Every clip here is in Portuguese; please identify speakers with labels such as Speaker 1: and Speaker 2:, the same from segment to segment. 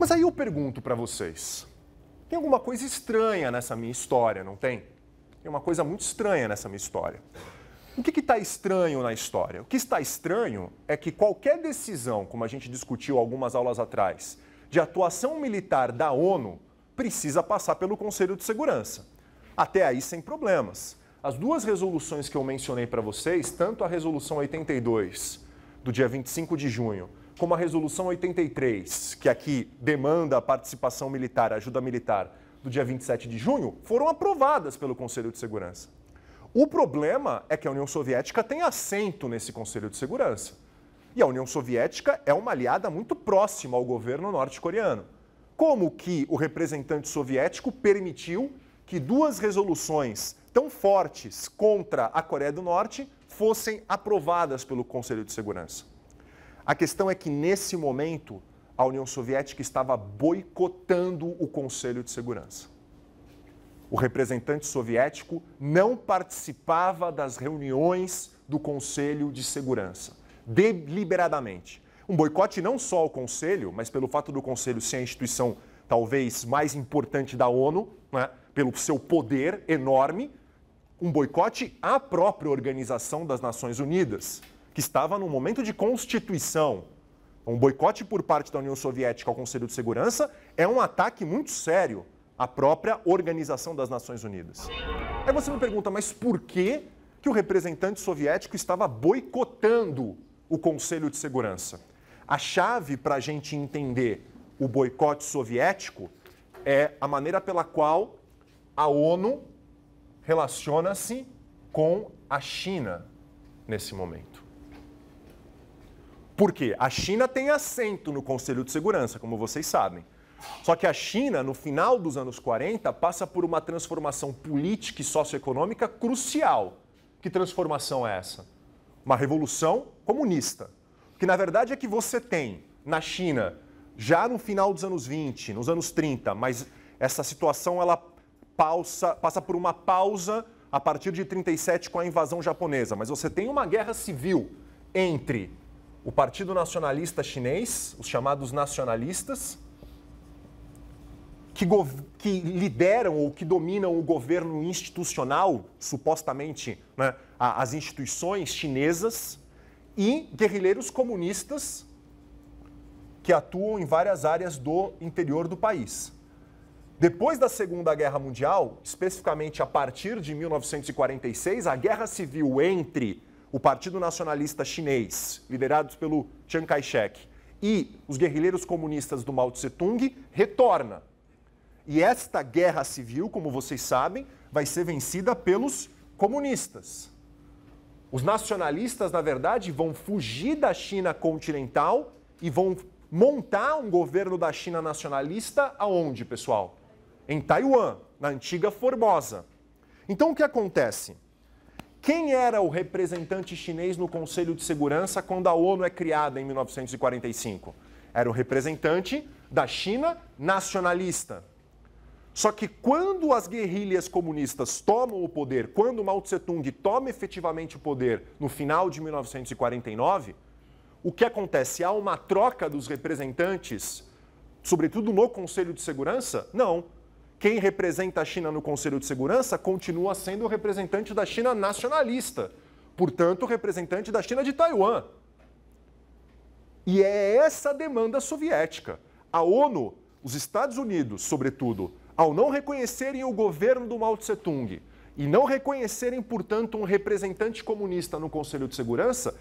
Speaker 1: Mas aí eu pergunto para vocês, tem alguma coisa estranha nessa minha história, não tem? Tem uma coisa muito estranha nessa minha história. O que está estranho na história? O que está estranho é que qualquer decisão, como a gente discutiu algumas aulas atrás, de atuação militar da ONU, precisa passar pelo Conselho de Segurança. Até aí sem problemas. As duas resoluções que eu mencionei para vocês, tanto a resolução 82, do dia 25 de junho, como a resolução 83, que aqui demanda a participação militar, a ajuda militar, do dia 27 de junho, foram aprovadas pelo Conselho de Segurança. O problema é que a União Soviética tem assento nesse Conselho de Segurança. E a União Soviética é uma aliada muito próxima ao governo norte-coreano. Como que o representante soviético permitiu que duas resoluções tão fortes contra a Coreia do Norte fossem aprovadas pelo Conselho de Segurança? A questão é que, nesse momento, a União Soviética estava boicotando o Conselho de Segurança. O representante soviético não participava das reuniões do Conselho de Segurança, deliberadamente. Um boicote não só ao Conselho, mas pelo fato do Conselho ser a instituição talvez mais importante da ONU, né, pelo seu poder enorme, um boicote à própria Organização das Nações Unidas, que estava num momento de constituição. Um boicote por parte da União Soviética ao Conselho de Segurança é um ataque muito sério à própria Organização das Nações Unidas. Aí você me pergunta, mas por que o representante soviético estava boicotando o Conselho de Segurança? A chave para a gente entender o boicote soviético é a maneira pela qual a ONU relaciona-se com a China nesse momento. Por quê? A China tem assento no Conselho de Segurança, como vocês sabem. Só que a China, no final dos anos 40, passa por uma transformação política e socioeconômica crucial. Que transformação é essa? Uma revolução comunista. Que na verdade é que você tem na China, já no final dos anos 20, nos anos 30, mas essa situação ela passa por uma pausa a partir de 37 com a invasão japonesa. Mas você tem uma guerra civil entre o Partido Nacionalista Chinês, os chamados nacionalistas, que lideram ou que dominam o governo institucional, supostamente, né, as instituições chinesas, e guerrilheiros comunistas que atuam em várias áreas do interior do país. Depois da Segunda Guerra Mundial, especificamente a partir de 1946, a guerra civil entre o Partido Nacionalista Chinês, liderados pelo Chiang Kai-shek, e os guerrilheiros comunistas do Mao Tse-tung, retorna. E esta guerra civil, como vocês sabem, vai ser vencida pelos comunistas. Os nacionalistas, na verdade, vão fugir da China continental e vão montar um governo da China nacionalista aonde, pessoal? Em Taiwan, na antiga Formosa. Então, o que acontece? Quem era o representante chinês no Conselho de Segurança quando a ONU é criada em 1945? Era o representante da China nacionalista. Só que quando as guerrilhas comunistas tomam o poder, quando Mao Tse-tung toma efetivamente o poder no final de 1949, o que acontece? Há uma troca dos representantes, sobretudo no Conselho de Segurança? Não. Quem representa a China no Conselho de Segurança continua sendo o representante da China nacionalista, portanto, o representante da China de Taiwan. E é essa a demanda soviética. A ONU, os Estados Unidos, sobretudo, ao não reconhecerem o governo do Mao Tse-tung e não reconhecerem, portanto, um representante comunista no Conselho de Segurança,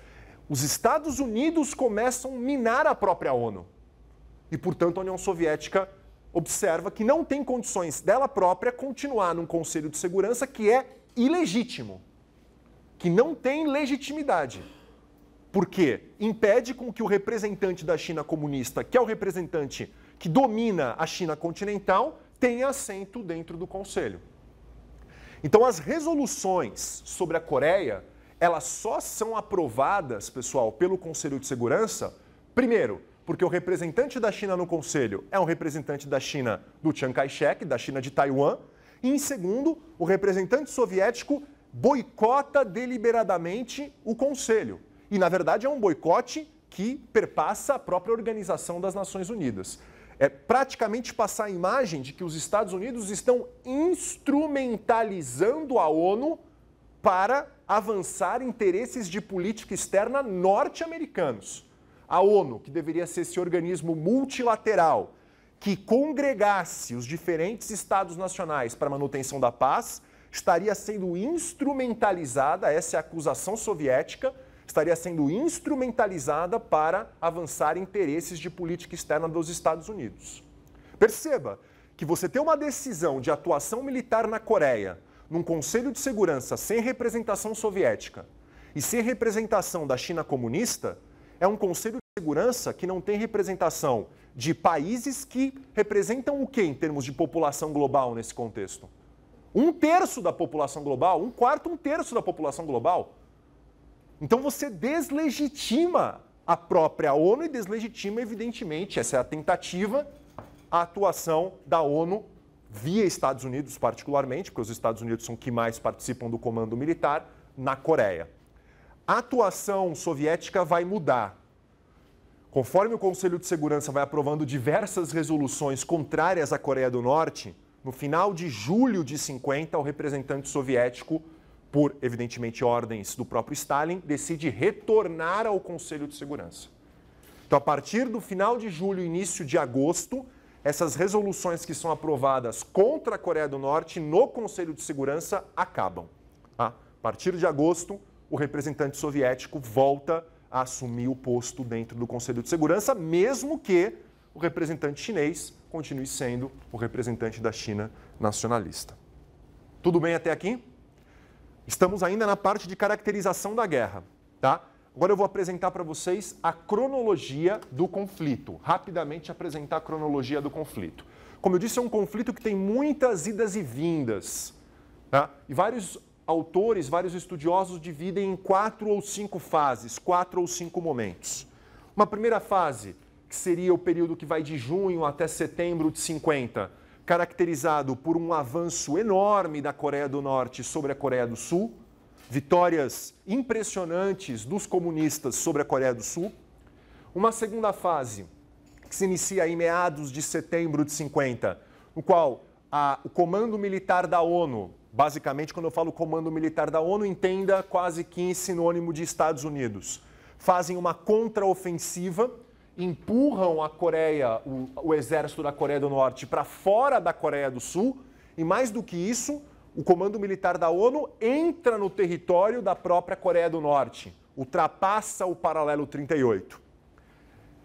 Speaker 1: os Estados Unidos começam a minar a própria ONU. E, portanto, a União Soviética observa que não tem condições dela própria continuar num Conselho de Segurança que é ilegítimo, que não tem legitimidade. Por quê? Impede com que o representante da China comunista, que é o representante que domina a China continental, tenha assento dentro do Conselho. Então, as resoluções sobre a Coreia, elas só são aprovadas, pessoal, pelo Conselho de Segurança, primeiro, porque o representante da China no Conselho é um representante da China do Chiang Kai-shek, da China de Taiwan, e, em segundo, o representante soviético boicota deliberadamente o Conselho. E, na verdade, é um boicote que perpassa a própria Organização das Nações Unidas. é praticamente passar a imagem de que os Estados Unidos estão instrumentalizando a ONU para avançar interesses de política externa norte-americanos. A ONU, que deveria ser esse organismo multilateral, que congregasse os diferentes estados nacionais para a manutenção da paz, estaria sendo instrumentalizada, essa é a acusação soviética, estaria sendo instrumentalizada para avançar interesses de política externa dos Estados Unidos. Perceba que você ter uma decisão de atuação militar na Coreia, num Conselho de Segurança sem representação soviética e sem representação da China comunista, é um Conselho de Segurança que não tem representação de países que representam o quê em termos de população global nesse contexto? 1/3 da população global, 1/4, 1/3 da população global. Então você deslegitima a própria ONU e deslegitima, evidentemente, essa é a tentativa, a atuação da ONU via Estados Unidos particularmente, porque os Estados Unidos são que mais participam do comando militar, na Coreia. A atuação soviética vai mudar. Conforme o Conselho de Segurança vai aprovando diversas resoluções contrárias à Coreia do Norte, no final de julho de 50, o representante soviético, por, evidentemente, ordens do próprio Stalin, decide retornar ao Conselho de Segurança. Então, a partir do final de julho e início de agosto, essas resoluções que são aprovadas contra a Coreia do Norte no Conselho de Segurança acabam. A partir de agosto, o representante soviético volta a assumir o posto dentro do Conselho de Segurança, mesmo que o representante chinês continue sendo o representante da China nacionalista. Tudo bem até aqui? Estamos ainda na parte de caracterização da guerra, tá? Agora eu vou apresentar para vocês a cronologia do conflito. Rapidamente apresentar a cronologia do conflito. Como eu disse, é um conflito que tem muitas idas e vindas, tá? E vários autores, vários estudiosos dividem em 4 ou 5 fases, 4 ou 5 momentos. Uma primeira fase, que seria o período que vai de junho até setembro de 50, caracterizado por um avanço enorme da Coreia do Norte sobre a Coreia do Sul, vitórias impressionantes dos comunistas sobre a Coreia do Sul. Uma segunda fase, que se inicia em meados de setembro de 50, no qual o comando militar da ONU, basicamente, quando eu falo comando militar da ONU, entenda quase que em sinônimo de Estados Unidos, fazem uma contraofensiva, empurram a Coreia, o exército da Coreia do Norte para fora da Coreia do Sul, e mais do que isso, o comando militar da ONU entra no território da própria Coreia do Norte, ultrapassa o paralelo 38.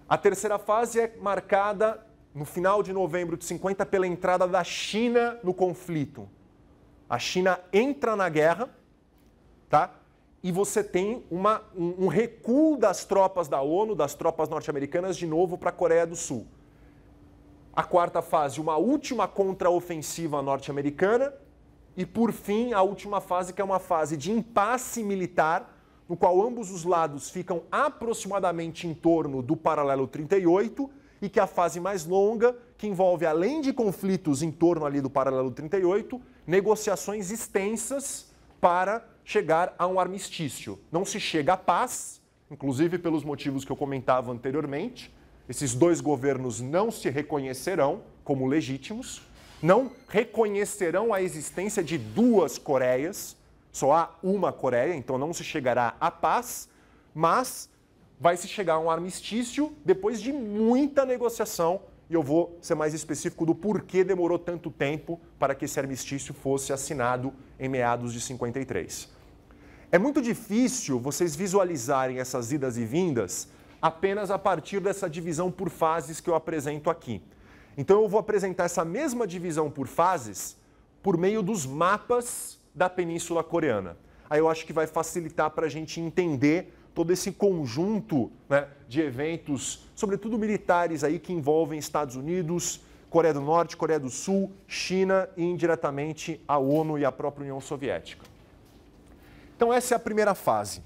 Speaker 1: A terceira fase é marcada no final de novembro de 50 pela entrada da China no conflito. A China entra na guerra, tá? E você tem um recuo das tropas da ONU, das tropas norte-americanas, de novo para a Coreia do Sul. A quarta fase, uma última contraofensiva norte-americana. E, por fim, a última fase, que é uma fase de impasse militar, no qual ambos os lados ficam aproximadamente em torno do paralelo 38, e que é a fase mais longa, que envolve, além de conflitos em torno ali do paralelo 38, negociações extensas para chegar a um armistício. Não se chega à paz, inclusive pelos motivos que eu comentava anteriormente. Esses dois governos não se reconhecerão como legítimos, não reconhecerão a existência de duas Coreias, só há uma Coreia, então não se chegará à paz, mas vai se chegar a um armistício depois de muita negociação, e eu vou ser mais específico do porquê demorou tanto tempo para que esse armistício fosse assinado em meados de 53. É muito difícil vocês visualizarem essas idas e vindas apenas a partir dessa divisão por fases que eu apresento aqui. Então eu vou apresentar essa mesma divisão por fases por meio dos mapas da Península Coreana. Aí eu acho que vai facilitar para a gente entender todo esse conjunto, né, de eventos, sobretudo militares aí que envolvem Estados Unidos, Coreia do Norte, Coreia do Sul, China e indiretamente a ONU e a própria União Soviética. Então essa é a primeira fase.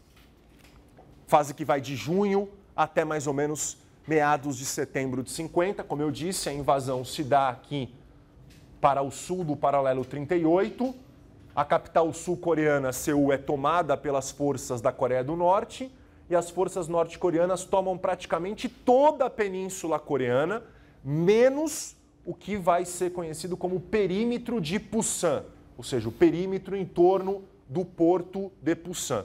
Speaker 1: Fase que vai de junho até mais ou menos meados de setembro de 50. Como eu disse, a invasão se dá aqui para o sul do paralelo 38. A capital sul-coreana, Seul, é tomada pelas forças da Coreia do Norte e as forças norte-coreanas tomam praticamente toda a península coreana, menos o que vai ser conhecido como perímetro de Pusan, ou seja, o perímetro em torno do porto de Pusan.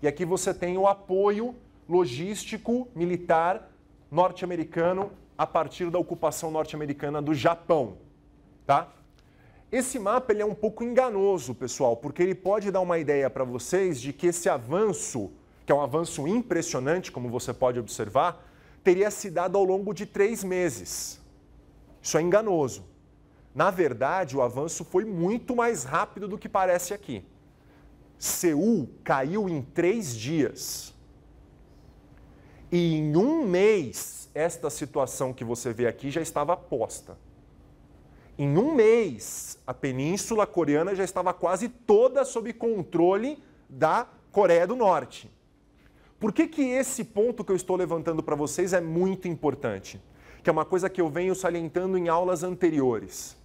Speaker 1: E aqui você tem o apoio logístico militar norte-americano a partir da ocupação norte-americana do Japão, tá? Esse mapa ele é um pouco enganoso, pessoal, porque ele pode dar uma ideia para vocês de que esse avanço, que é um avanço impressionante, como você pode observar, teria se dado ao longo de 3 meses. Isso é enganoso. Na verdade, o avanço foi muito mais rápido do que parece aqui. Seul caiu em 3 dias. E em 1 mês, esta situação que você vê aqui já estava posta. Em 1 mês, a Península Coreana já estava quase toda sob controle da Coreia do Norte. Por que esse ponto que eu estou levantando para vocês é muito importante? Que é uma coisa que eu venho salientando em aulas anteriores.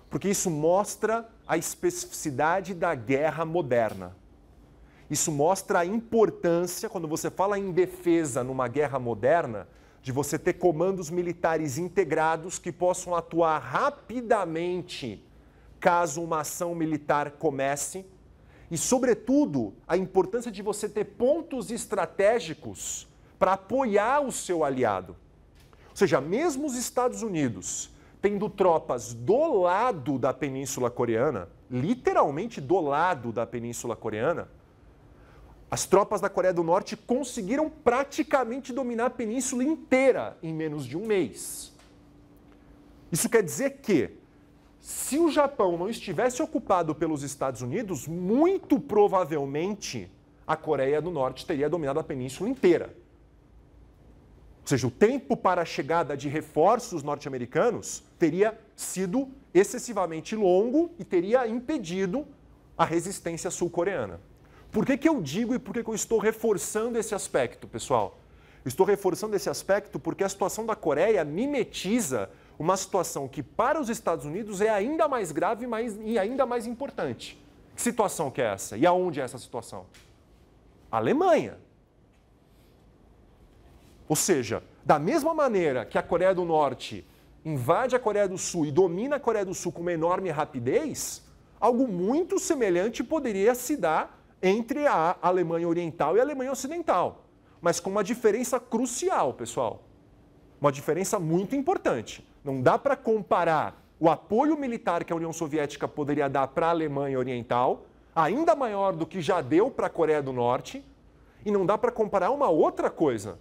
Speaker 1: Porque isso mostra a especificidade da guerra moderna. Isso mostra a importância, quando você fala em defesa numa guerra moderna, de você ter comandos militares integrados que possam atuar rapidamente caso uma ação militar comece. E, sobretudo, a importância de você ter pontos estratégicos para apoiar o seu aliado. Ou seja, mesmo os Estados Unidos tendo tropas do lado da Península Coreana, literalmente do lado da Península Coreana, as tropas da Coreia do Norte conseguiram praticamente dominar a península inteira em menos de 1 mês. Isso quer dizer que, se o Japão não estivesse ocupado pelos Estados Unidos, muito provavelmente a Coreia do Norte teria dominado a península inteira. Ou seja, o tempo para a chegada de reforços norte-americanos teria sido excessivamente longo e teria impedido a resistência sul-coreana. Por que eu digo e por que eu estou reforçando esse aspecto, pessoal? Eu estou reforçando esse aspecto porque a situação da Coreia mimetiza uma situação que para os Estados Unidos é ainda mais grave e ainda mais importante. Que situação que é essa? E aonde é essa situação? A Alemanha. Ou seja, da mesma maneira que a Coreia do Norte invade a Coreia do Sul e domina a Coreia do Sul com uma enorme rapidez, algo muito semelhante poderia se dar entre a Alemanha Oriental e a Alemanha Ocidental, mas com uma diferença crucial, pessoal. Uma diferença muito importante. Não dá para comparar o apoio militar que a União Soviética poderia dar para a Alemanha Oriental, ainda maior do que já deu para a Coreia do Norte, e não dá para comparar uma outra coisa.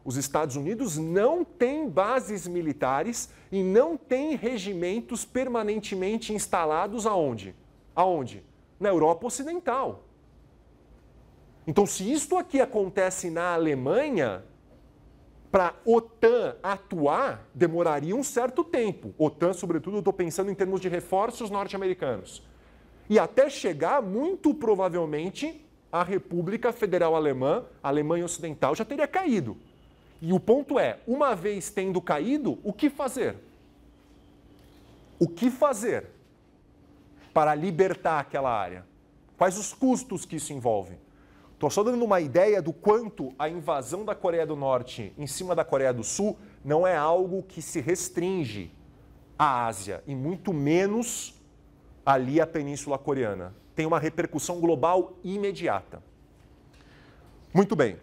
Speaker 1: Os Estados Unidos não têm bases militares e não têm regimentos permanentemente instalados aonde? Aonde? Na Europa Ocidental. Então, se isto aqui acontece na Alemanha, para a OTAN atuar, demoraria um certo tempo. OTAN, sobretudo, eu estou pensando em termos de reforços norte-americanos. E até chegar, muito provavelmente, a República Federal Alemã, a Alemanha Ocidental, já teria caído. E o ponto é, uma vez tendo caído, o que fazer? O que fazer para libertar aquela área? Quais os custos que isso envolve? Estou só dando uma ideia do quanto a invasão da Coreia do Norte em cima da Coreia do Sul não é algo que se restringe à Ásia, e muito menos ali à Península Coreana. Tem uma repercussão global imediata. Muito bem.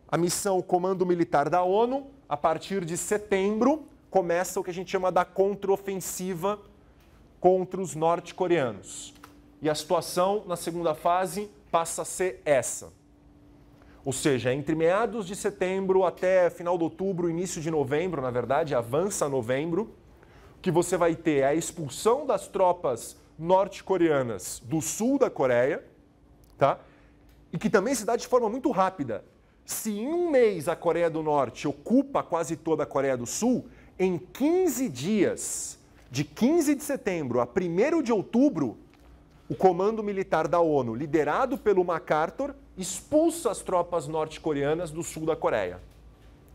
Speaker 1: A missão Comando Militar da ONU, a partir de setembro, começa o que a gente chama da contraofensiva contra os norte-coreanos. E a situação na segunda fase passa a ser essa. Ou seja, entre meados de setembro até final de outubro, início de novembro, na verdade, avança novembro, que você vai ter a expulsão das tropas norte-coreanas do sul da Coreia, tá? E que também se dá de forma muito rápida. Se em 1 mês a Coreia do Norte ocupa quase toda a Coreia do Sul, em 15 dias, de 15 de setembro a 1º de outubro, o Comando Militar da ONU, liderado pelo MacArthur, expulsa as tropas norte-coreanas do sul da Coreia.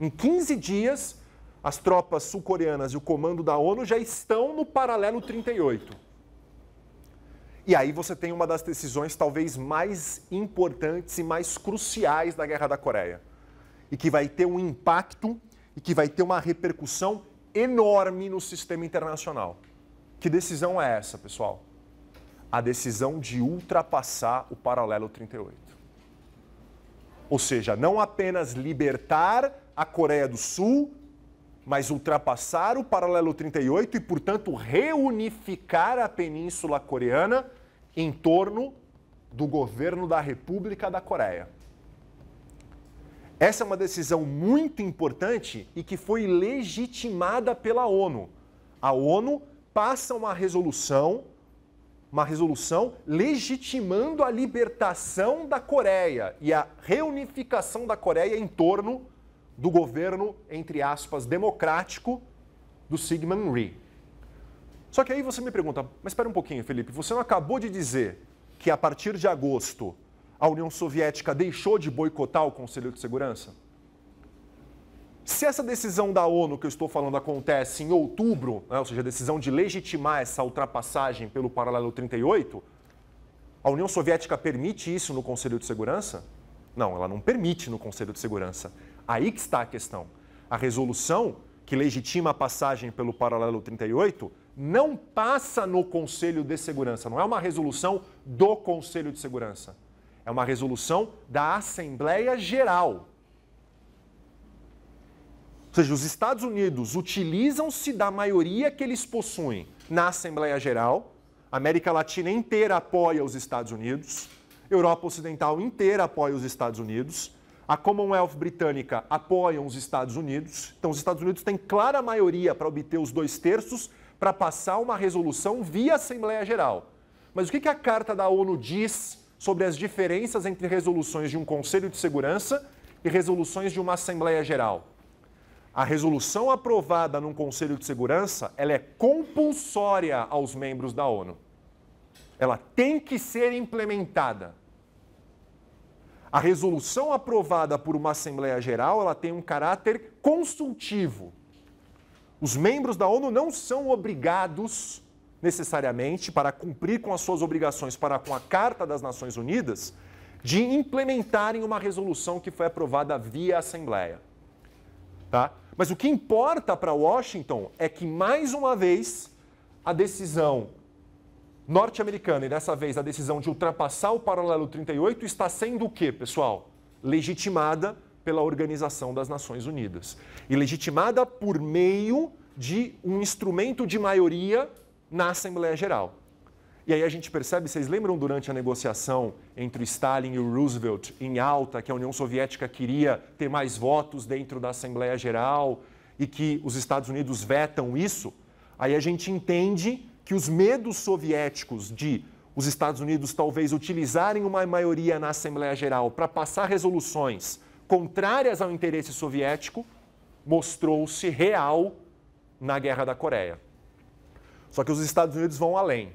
Speaker 1: Em 15 dias, as tropas sul-coreanas e o comando da ONU já estão no paralelo 38. E aí você tem uma das decisões talvez mais importantes e mais cruciais da Guerra da Coreia. E que vai ter um impacto e que vai ter uma repercussão enorme no sistema internacional. Que decisão é essa, pessoal? A decisão de ultrapassar o paralelo 38. Ou seja, não apenas libertar a Coreia do Sul, mas ultrapassar o paralelo 38 e, portanto, reunificar a Península Coreana em torno do governo da República da Coreia. Essa é uma decisão muito importante e que foi legitimada pela ONU. A ONU passa uma resolução legitimando a libertação da Coreia e a reunificação da Coreia em torno do governo, entre aspas, democrático do Syngman Rhee. Só que aí você me pergunta, mas espera um pouquinho, Felipe, você não acabou de dizer que a partir de agosto a União Soviética deixou de boicotar o Conselho de Segurança? Se essa decisão da ONU que eu estou falando acontece em outubro, né, ou seja, a decisão de legitimar essa ultrapassagem pelo paralelo 38, a União Soviética permite isso no Conselho de Segurança? Não, ela não permite no Conselho de Segurança. Aí que está a questão. A resolução que legitima a passagem pelo paralelo 38 não passa no Conselho de Segurança, não é uma resolução do Conselho de Segurança. É uma resolução da Assembleia Geral. Ou seja, os Estados Unidos utilizam-se da maioria que eles possuem na Assembleia Geral, a América Latina inteira apoia os Estados Unidos, a Europa Ocidental inteira apoia os Estados Unidos, a Commonwealth Britânica apoia os Estados Unidos, então os Estados Unidos têm clara maioria para obter os 2/3 para passar uma resolução via Assembleia Geral. Mas o que a Carta da ONU diz sobre as diferenças entre resoluções de um Conselho de Segurança e resoluções de uma Assembleia Geral? A resolução aprovada num Conselho de Segurança, ela é compulsória aos membros da ONU. Ela tem que ser implementada. A resolução aprovada por uma Assembleia Geral, ela tem um caráter consultivo. Os membros da ONU não são obrigados, necessariamente, para cumprir com as suas obrigações para com a Carta das Nações Unidas, de implementarem uma resolução que foi aprovada via Assembleia. Tá? Mas o que importa para Washington é que, mais uma vez, a decisão norte-americana, e dessa vez a decisão de ultrapassar o paralelo 38, está sendo o quê, pessoal? Legitimada pela Organização das Nações Unidas. E legitimada por meio de um instrumento de maioria na Assembleia Geral. E aí a gente percebe, vocês lembram durante a negociação entre o Stalin e o Roosevelt em alta, que a União Soviética queria ter mais votos dentro da Assembleia Geral e que os Estados Unidos vetam isso? Aí a gente entende que os medos soviéticos de os Estados Unidos talvez utilizarem uma maioria na Assembleia Geral para passar resoluções contrárias ao interesse soviético mostrou-se real na Guerra da Coreia. Só que os Estados Unidos vão além.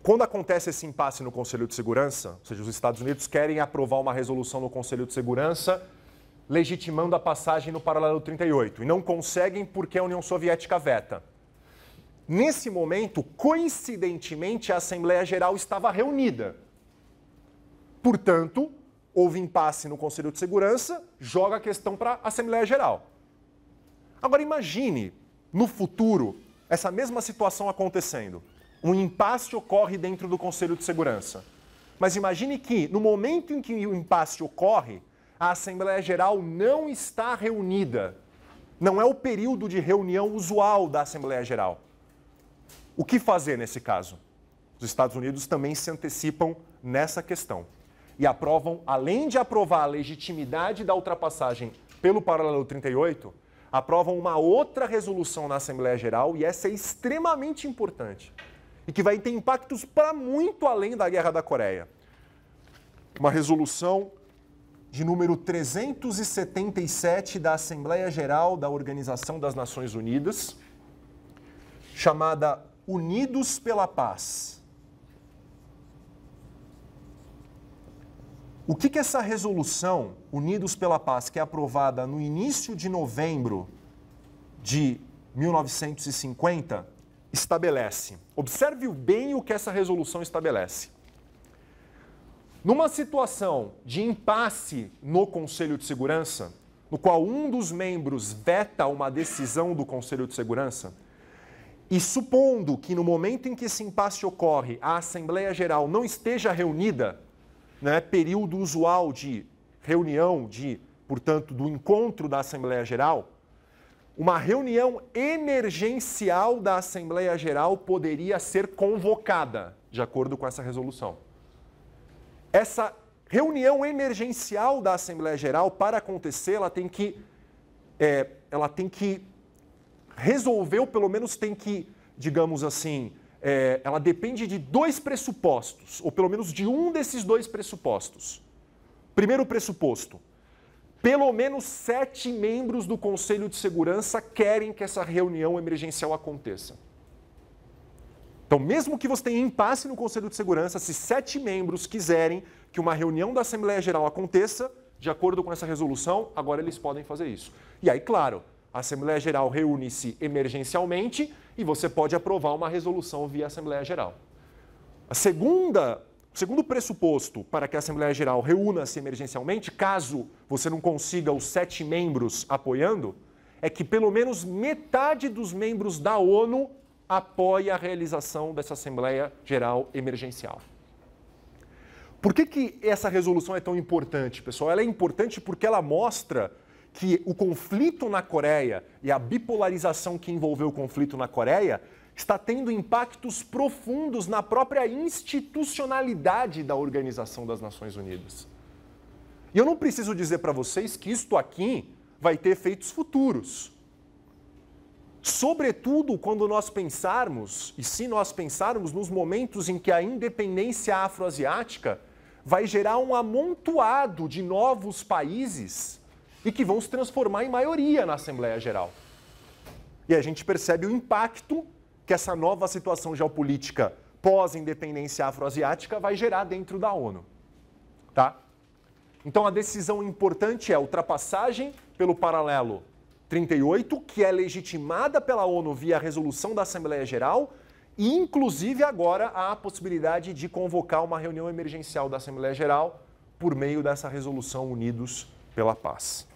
Speaker 1: Quando acontece esse impasse no Conselho de Segurança, ou seja, os Estados Unidos querem aprovar uma resolução no Conselho de Segurança legitimando a passagem no paralelo 38 e não conseguem porque a União Soviética veta. Nesse momento, coincidentemente, a Assembleia Geral estava reunida. Portanto, houve impasse no Conselho de Segurança, joga a questão para a Assembleia Geral. Agora imagine, no futuro, essa mesma situação acontecendo. Um impasse ocorre dentro do Conselho de Segurança. Mas imagine que, no momento em que o impasse ocorre, a Assembleia Geral não está reunida. Não é o período de reunião usual da Assembleia Geral. O que fazer nesse caso? Os Estados Unidos também se antecipam nessa questão. E aprovam, além de aprovar a legitimidade da ultrapassagem pelo paralelo 38, aprovam uma outra resolução na Assembleia Geral, e essa é extremamente importante. E que vai ter impactos para muito além da Guerra da Coreia. Uma resolução de número 377 da Assembleia Geral da Organização das Nações Unidas, chamada Unidos pela Paz. O que essa resolução, Unidos pela Paz, que é aprovada no início de novembro de 1950, estabelece? Observe bem o que essa resolução estabelece. Numa situação de impasse no Conselho de Segurança, no qual um dos membros veta uma decisão do Conselho de Segurança, e supondo que no momento em que esse impasse ocorre, a Assembleia Geral não esteja reunida, né, período usual de reunião, portanto, do encontro da Assembleia Geral, uma reunião emergencial da Assembleia Geral poderia ser convocada, de acordo com essa resolução. Essa reunião emergencial da Assembleia Geral, para acontecer, ela tem que resolver, ou pelo menos tem que, digamos assim, ela depende de dois pressupostos, ou pelo menos de um desses dois pressupostos. Primeiro pressuposto: pelo menos 7 membros do Conselho de Segurança querem que essa reunião emergencial aconteça. Então, mesmo que você tenha impasse no Conselho de Segurança, se 7 membros quiserem que uma reunião da Assembleia Geral aconteça, de acordo com essa resolução, agora eles podem fazer isso. E aí, claro, a Assembleia Geral reúne-se emergencialmente e você pode aprovar uma resolução via Assembleia Geral. O segundo pressuposto para que a Assembleia Geral reúna-se emergencialmente, caso você não consiga os 7 membros apoiando, é que pelo menos metade dos membros da ONU apoie a realização dessa Assembleia Geral emergencial. Por que essa resolução é tão importante, pessoal? Ela é importante porque ela mostra que o conflito na Coreia e a bipolarização que envolveu o conflito na Coreia está tendo impactos profundos na própria institucionalidade da Organização das Nações Unidas. E eu não preciso dizer para vocês que isto aqui vai ter efeitos futuros. Sobretudo quando nós pensarmos, e se nós pensarmos nos momentos em que a independência afroasiática vai gerar um amontoado de novos países e que vão se transformar em maioria na Assembleia Geral. E a gente percebe o impacto que essa nova situação geopolítica pós-independência afroasiática vai gerar dentro da ONU. Tá? Então a decisão importante é a ultrapassagem pelo paralelo 38, que é legitimada pela ONU via resolução da Assembleia Geral, e inclusive agora há a possibilidade de convocar uma reunião emergencial da Assembleia Geral por meio dessa resolução Unidos pela Paz.